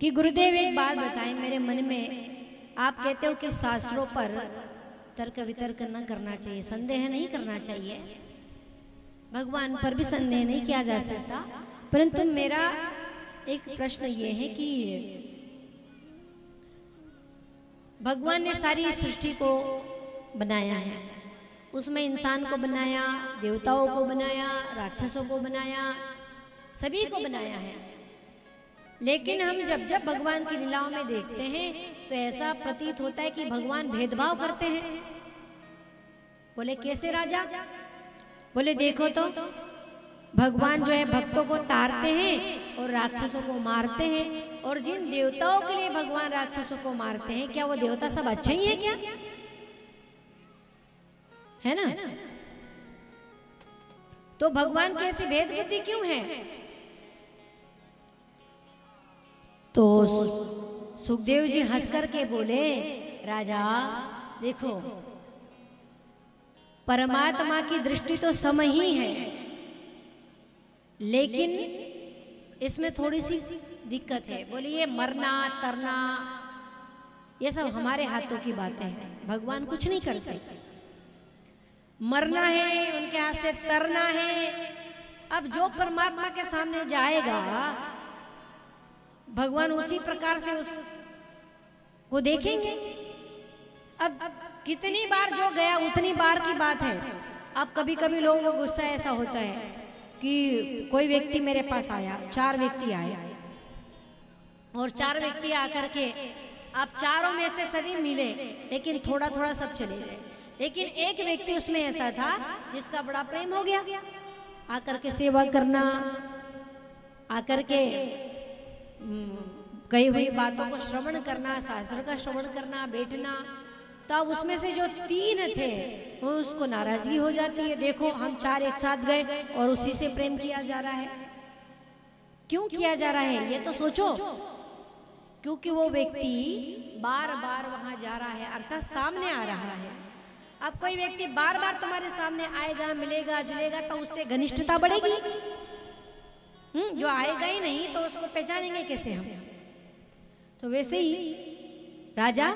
कि गुरुदेव एक बात बताएं मेरे मन में। आप कहते हो कि शास्त्रों पर तर्क वितर्क न करना चाहिए, संदेह नहीं करना चाहिए, भगवान पर भी संदेह नहीं किया जा सकता, परंतु मेरा एक प्रश्न ये है कि भगवान ने सारी सृष्टि को बनाया है, उसमें इंसान को बनाया, देवताओं को बनाया, राक्षसों को बनाया, सभी को बनाया है। लेकिन हम जब जब भगवान की लीलाओं में देखते हैं तो ऐसा प्रतीत होता है कि भगवान भेदभाव करते हैं। बोले कैसे राजा? बोले देखो तो भगवान जो है भक्तों को तारते हैं और राक्षसों को मारते हैं, और जिन देवताओं के लिए भगवान राक्षसों को मारते हैं, क्या वो देवता सब अच्छे ही हैं क्या? है ना? तो भगवान की ऐसी भेद बुद्धि क्यों है? तो सुखदेव जी हंस करके बोले, राजा देखो परमात्मा की दृष्टि तो सम ही है, लेकिन इसमें थोड़ी सी दिक्कत है। बोले ये मरना तरना ये सब हमारे हाथों की बातें हैं, भगवान कुछ नहीं करते। मरना है उनके हाथ से, तरना है। अब जो परमात्मा के सामने जाएगा भगवान उसी प्रकार से उसको देखेंगे। अब कितनी बार जो गया उतनी बार की बात है। अब कभी कभी लोगों को गुस्सा ऐसा होता है कि कोई व्यक्ति मेरे पास आया, 4 व्यक्ति आए और 4 व्यक्ति आकर के आप चारों में से सभी मिले, लेकिन थोड़ा थोड़ा सब चले गए। लेकिन एक व्यक्ति उसमें ऐसा था जिसका बड़ा प्रेम हो गया, आकर के सेवा करना, आकर के कही हुई बातों को श्रवण करना, शास्त्र का श्रवण करना, बैठना। तो अब उसमें से जो 3 थे वो उसको नाराजगी हो जाती है, देखो हम 4 एक साथ गए और उसी से प्रेम किया जा रहा है। क्यों किया जा रहा है ये तो सोचो। क्योंकि वो व्यक्ति बार बार वहां जा रहा है, अर्थात सामने आ रहा है। अब कोई व्यक्ति बार बार तुम्हारे सामने आएगा, मिलेगा, जुलेगा, तो उससे घनिष्ठता बढ़ेगी। जो आएगा ही नहीं तो उसको पहचानेंगे कैसे हम? तो वैसे ही राजा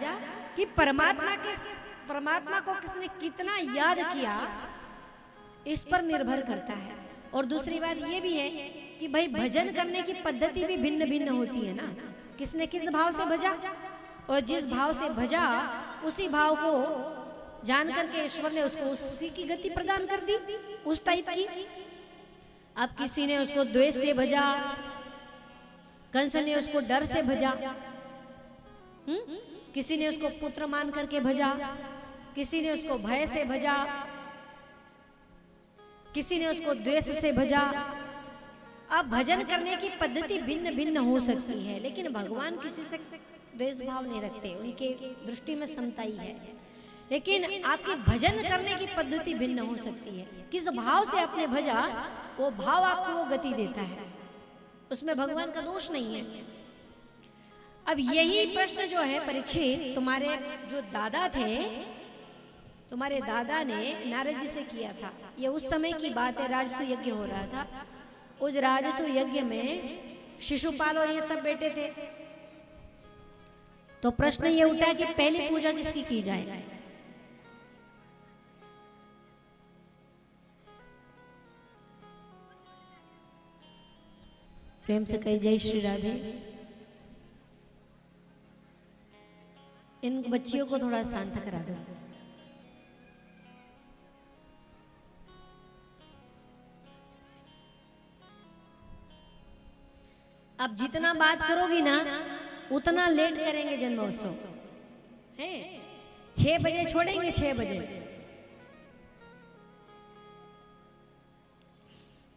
कि परमात्मा को किसने कितना याद किया इस पर निर्भर करता है। और दूसरी बात ये भी है कि भाई भजन करने की पद्धति भी भिन्न भिन्न होती है ना, किसने किस भाव से भजा, और जिस भाव से भजा उसी भाव को जान करके ईश्वर ने उसको उसी की गति प्रदान कर दी, उस टाइप की। अब किसी ने उसको द्वेष से भजा, कंस ने उसको डर से भजा, किसी ने उसको पुत्र मान करके भजा, किसी ने उसको भय से भजा, किसी ने उसको द्वेष से भजा। अब भजन करने की पद्धति भिन्न भिन्न हो सकती है, लेकिन भगवान किसी से द्वेष भाव नहीं रखते, उनके दृष्टि में समता ही है। लेकिन आपकी भजन करने की पद्धति भिन्न हो सकती है। किस भाव से आपने भजा वो भाव आपको वो गति देता है, उसमें भगवान का दोष नहीं है। अब यही प्रश्न जो है परीक्षित, तुम्हारे जो दादा थे, तुम्हारे दादा ने नारद जी से किया था। ये उस समय की बात है, राजसु यज्ञ हो रहा था। उस राजसु यज्ञ में शिशुपाल और ये सब बैठे थे। तो प्रश्न ये उठा कि पहली पूजा किसकी की जाए? प्रेम से कही जय श्री राधे। इन बच्चियों को थोड़ा शांत करा दो। अब जितना बात करोगी ना उतना लेट करेंगे जन्मोत्सव है। 6 बजे छोड़ेंगे, 6 बजे।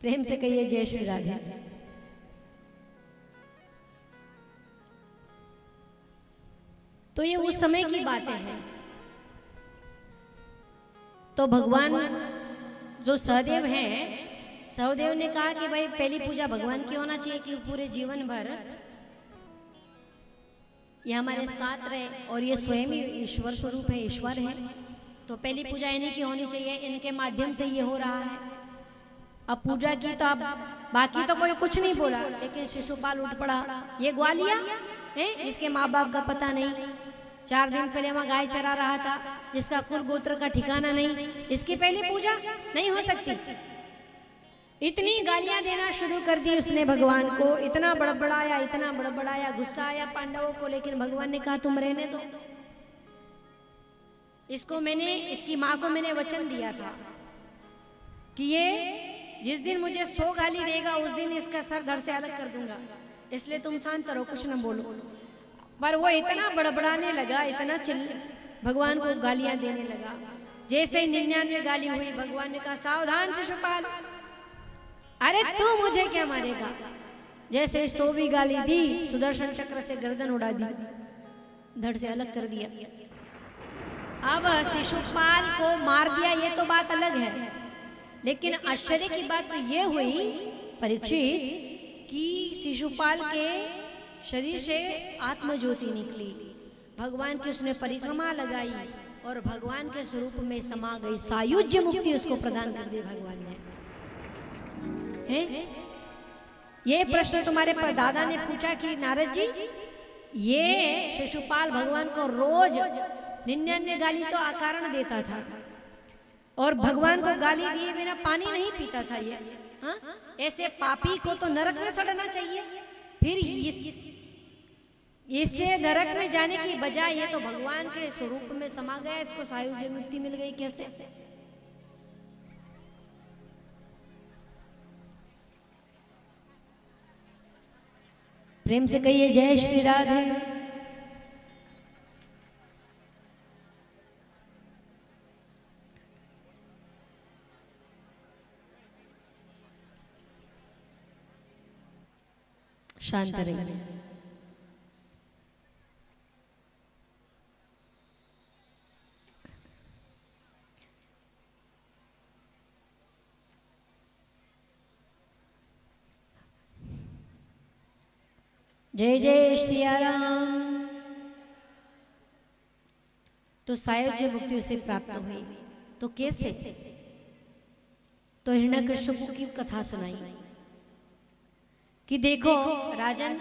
प्रेम से कहिए जय श्री राधे। तो ये उस समय की बातें हैं। तो भगवान जो सहदेव हैं, सहदेव ने कहा कि भाई पहली पूजा भगवान की होना चाहिए, कि पूरे जीवन भर ये हमारे साथ रहे, और ये स्वयं ही ईश्वर स्वरूप है, ईश्वर है। तो पहली पूजा इन्हीं की होनी चाहिए, इनके माध्यम से ये हो रहा है। अब पूजा की तो अब बाकी तो कोई कुछ नहीं बोला, लेकिन शिशुपाल उठ पड़ा, ये ग्वालिया हैं, जिसके माँ बाप का पता नहीं, 4 दिन पहले वहाँ गाय चरा रहा था, जिसका कुल गोत्र का ठिकाना नहीं, इसकी पहली पूजा नहीं हो सकती। इतनी गालियां देना शुरू कर दी उसने भगवान को, इतना बड़बड़ाया, इतना बड़बड़ाया, गुस्सा आया पांडवों को, लेकिन भगवान ने कहा तुम रहने दो, इसकी माँ को मैंने वचन दिया था कि ये जिस दिन मुझे 100 गाली देगा उस दिन इसका सर धड़ से अलग कर दूंगा, इसलिए तुम शांत रहो, कुछ न बोलो। पर वो इतना बड़बड़ाने लगा, इतना भगवान को गालियां देने लगा। जैसे ही 99 गाली हुई, भगवान ने कहा सावधान शिशुपाल, अरे तू मुझे क्या मारेगा। जैसे 100वीं गाली दी, सुदर्शन चक्र से गर्दन उड़ा दी, धड़ से अलग कर दिया। अब शिशुपाल को मार दिया, ये तो बात अलग है, लेकिन आश्चर्य की बात तो ये हुई परीक्षित कि शिशुपाल के शरीर से आत्मज्योति निकली, भगवान की उसने परिक्रमा लगाई और भगवान के स्वरूप में समा गई, सायुज्य मुक्ति उसको प्रदान कर दी भगवान ने। है? ये प्रश्न तुम्हारे दादा ने पूछा कि नारद जी, ये शिशुपाल भगवान को रोज 99 गाली तो अकारण देता था और भगवान को गाली दिए बिना पानी नहीं पीता था ये। हाँ? ऐसे पापी को तो नरक में सड़ना चाहिए, फिर इससे नरक में जाने की बजाय ये तो भगवान के स्वरूप में समा गया, इसको सायुज्य मुक्ति मिल गई कैसे? प्रेम से कहिए जय श्री राधे। शांत रहिए। जय जय श्री राम। तो सायुज्य मुक्ति उसे प्राप्त हुई, तो कैसे? तो हिरण्यकश्यप की कथा सुनाई कि देखो राजन,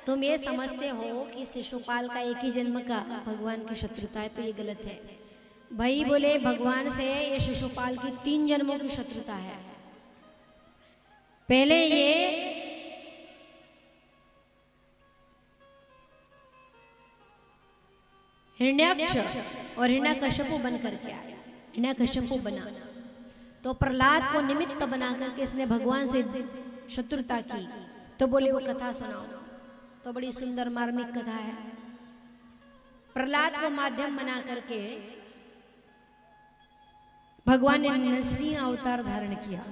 तुम ये समझते हो कि शिशुपाल का एक ही जन्म का भगवान की शत्रुता है, तो ये गलत है भाई। बोले भगवान से ये शिशुपाल की 3 जन्मों की शत्रुता है। पहले ये हिरण्याक्ष और हिरण्यकश्यप बन करके आया, हिरण्यकश्यप बना, तो प्रहलाद को निमित्त बना करके इसने भगवान से शत्रुता की। तो बोले वो कथा सुनाओ, तो बड़ी सुंदर मार्मिक कथा है। प्रहलाद को माध्यम बना करके भगवान ने नरसिंह अवतार धारण किया।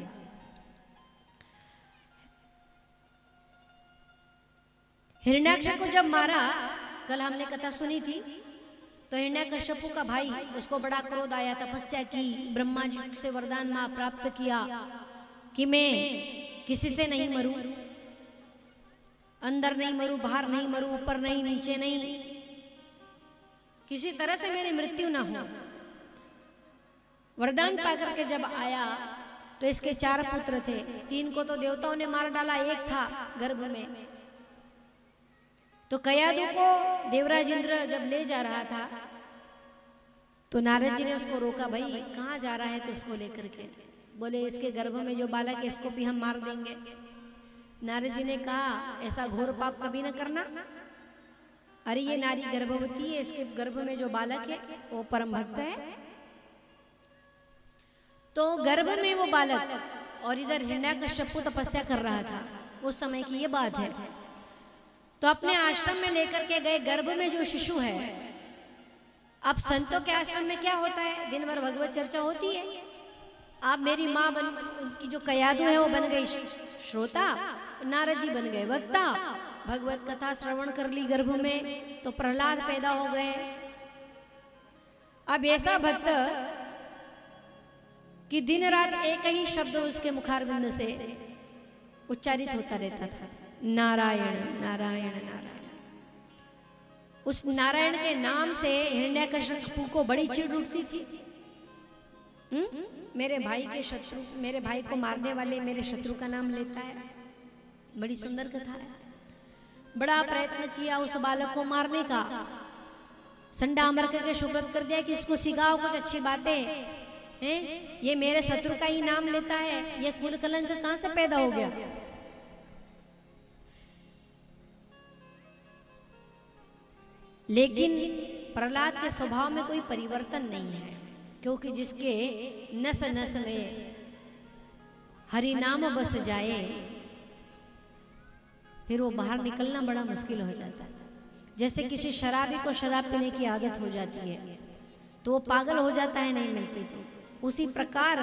हिरण्याक्ष को जब मारा, कल हमने कथा सुनी थी, तो हिरण्यकश्यप का भाई, उसको बड़ा क्रोध आया, तपस्या की, ब्रह्मा जी से वरदान मां प्राप्त किया कि मैं किसी से नहीं मरूं, अंदर नहीं मरूं, बाहर नहीं मरूं, ऊपर नहीं, नीचे नहीं, किसी तरह से मेरी मृत्यु ना हो। वरदान पाकर के जब आया तो इसके 4 पुत्र थे, 3 को तो देवताओं ने मार डाला, 1 था गर्भ में। तो कयादु को देवराज इंद्र जब ले जा रहा था तो नारद जी ने उसको रोका, भाई कहाँ जा रहा है? तो इसको लेकर के बोले इसके गर्भ में जो बालक है इसको भी हम मार देंगे। नारद जी ने कहा ऐसा घोर पाप कभी न करना, अरे ये नारी गर्भवती है, इसके गर्भ में जो बालक है वो परम भक्त है। तो गर्भ में वो बालक और इधर हिरण्यकश्यप तपस्या कर रहा था, उस समय की ये बात है। तो अपने आश्रम में लेकर के गए, गर्भ में जो शिशु है। अब संतों के आश्रम में क्या होता है, दिन भर भगवत चर्चा होती है। आप मेरी माँ उनकी जो कयादु है वो बन गई श्रोता, नारद जी बन गए वक्ता, भगवत कथा श्रवण कर ली गर्भ में, तो प्रहलाद पैदा हो गए। अब ऐसा भक्त कि दिन रात एक ही शब्द उसके मुखारविंद से उच्चारित होता रहता था, नारायण नारायण नारायण। उस नारायण के नाम से हिरण्यकश्यप को बड़ी चिढ़ उठती थी। मेरे भाई के शत्रु, मेरे भाई को मारने वाले मेरे शत्रु का नाम लेता है। बड़ी सुंदर कथा है। बड़ा प्रयत्न किया उस बालक को मारने का, संडा अमर करके शुभ्रत कर दिया कि इसको सिखाओ कुछ अच्छी बातें हैं, ये मेरे शत्रु का ही नाम लेता है, ये कुल कलंक कहां से पैदा हो गया। लेकिन प्रहलाद के स्वभाव में कोई परिवर्तन नहीं है, क्योंकि जिसके नस नस में हरि नाम बस जाए फिर वो बाहर निकलना बड़ा मुश्किल हो जाता है। जैसे किसी शराबी को शराब पीने की आदत हो जाती है तो वो पागल हो जाता है, नहीं मिलती तो। उसी प्रकार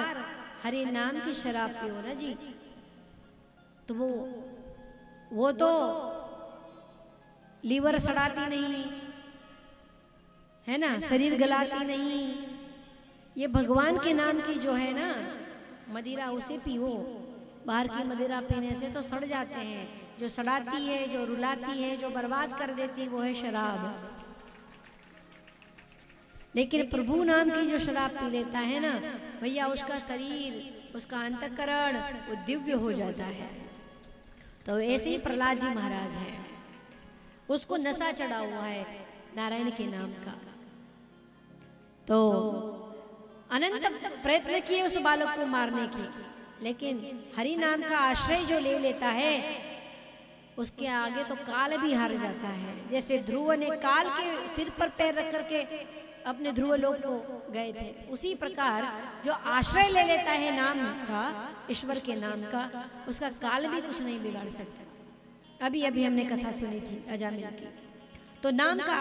हरि नाम की शराब पियो ना जी, तो वो तो लीवर सड़ाती नहीं है ना, शरीर गलाती नहीं। ये भगवान के नाम की जो है ना मदिरा, उसे पियो। बाहर की मदिरा पीने से तो सड़ जाते हैं। जो सड़ाती है, जो रुलाती है, जो बर्बाद कर देती है, वो है शराब। लेकिन प्रभु नाम की जो शराब पी लेता है ना भैया, उसका शरीर, उसका अंतःकरण वो दिव्य हो जाता है। तो ऐसे ही प्रहलाद जी महाराज है, उसको नशा चढ़ा हुआ है नारायण के नाम का। तो अनंत प्रयत्न किए उस बालक को मारने के, लेकिन हरि नाम का आश्रय जो ले लेता है उसके आगे तो काल भी हार जाता है। जैसे ध्रुव ने काल के सिर पर पैर रख करके अपने ध्रुव लोक को गए थे, उसी प्रकार जो आश्रय ले लेता है नाम का, ईश्वर के नाम का, उसका काल भी कुछ नहीं बिगाड़ सकता। अभी अभी हमने कथा सुनी थी अजामिल की। तो नाम का